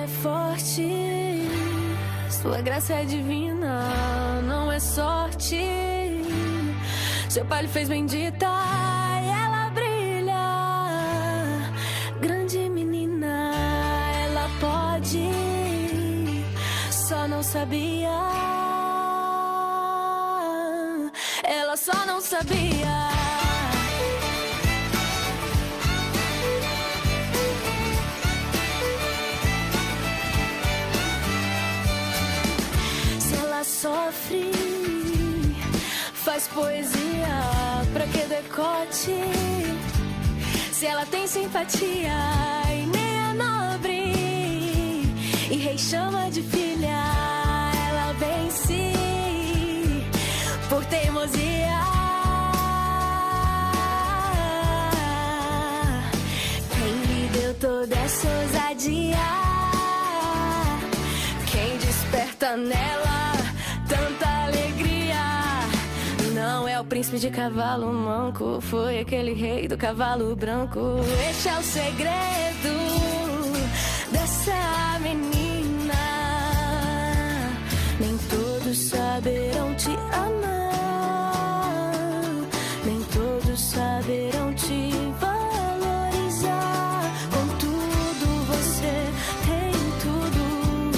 é forte, sua graça é divina, não é sorte. Seu pai lhe fez bendita e ela brilha. Grande menina, ela pode, só não sabia. Ela só não sabia. Sofre, faz poesia, pra que decote? Se ela tem simpatia e nem é nobre, e rei chama de filha, ela vence por teimosia. Quem lhe deu toda essa ousadia? Quem desperta nela tanta alegria? Não é o príncipe de cavalo manco, foi aquele rei do cavalo branco. Este é o segredo dessa menina. Nem todos saberão te amar, nem todos saberão te valorizar. Contudo, você tem tudo.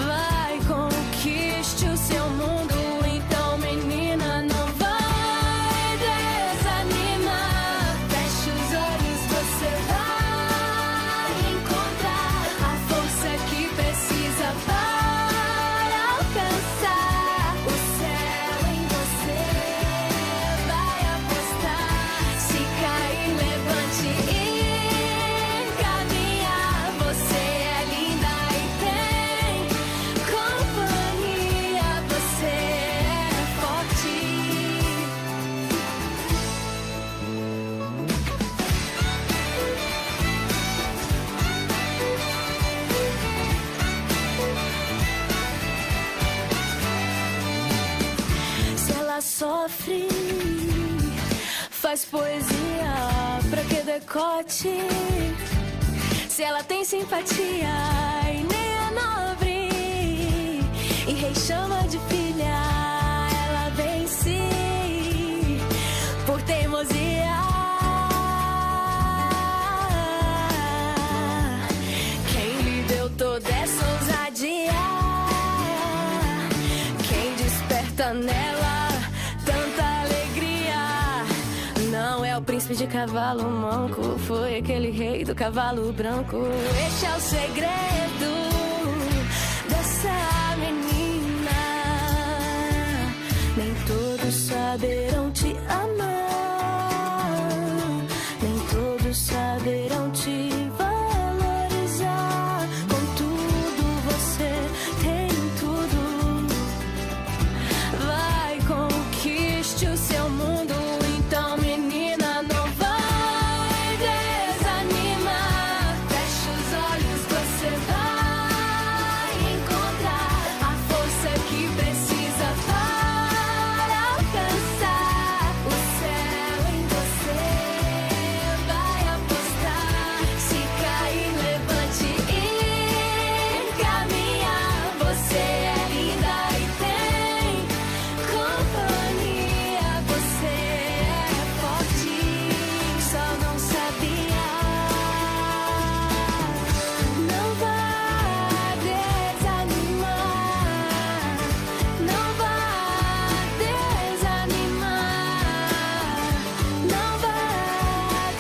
Vai, conquiste o seu mundo. Então, menina, não vai desanimar. Feche os olhos, você vai encontrar a força que precisa para alcançar o céu. Em você vai apostar. Se cair, levante e caminha. Você é linda e tem companhia. Você é forte. Se ela sofre, faz poesia, pra que decote? Se ela tem simpatia e nem é nobre, e rei chama de filha, ela vence por teimosia. Quem lhe deu toda essa ousadia? Quem desperta nela tanta alegria? Não é o príncipe de cavalo manco, foi aquele rei do cavalo branco. Este é o segredo dessa menina. Nem todos saberão te amar, nem todos saberão te valorizar. Contudo, você tem tudo. Vai, conquiste o seu mundo. Então, menina, não vai desanimar. Feche os olhos, você vai encontrar a força que precisa para alcançar o céu. Em você vai apostar. Se cair, levante e caminha. Você é linda e tem companhia. Você é forte, só não sabia. Não vai desanimar, não vai desanimar, não vai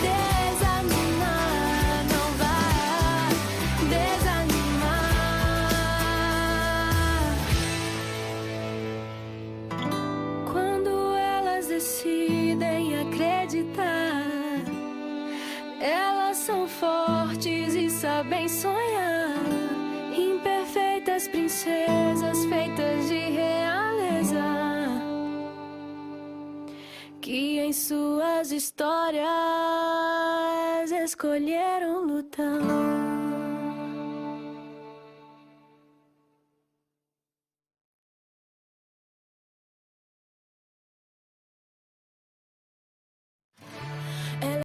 desanimar, não vai desanimar. Quando elas decidem acreditar, elas são fortes e sabem sonhar. Imperfeitas princesas feitas de realeza, que em suas histórias escolheram lutar.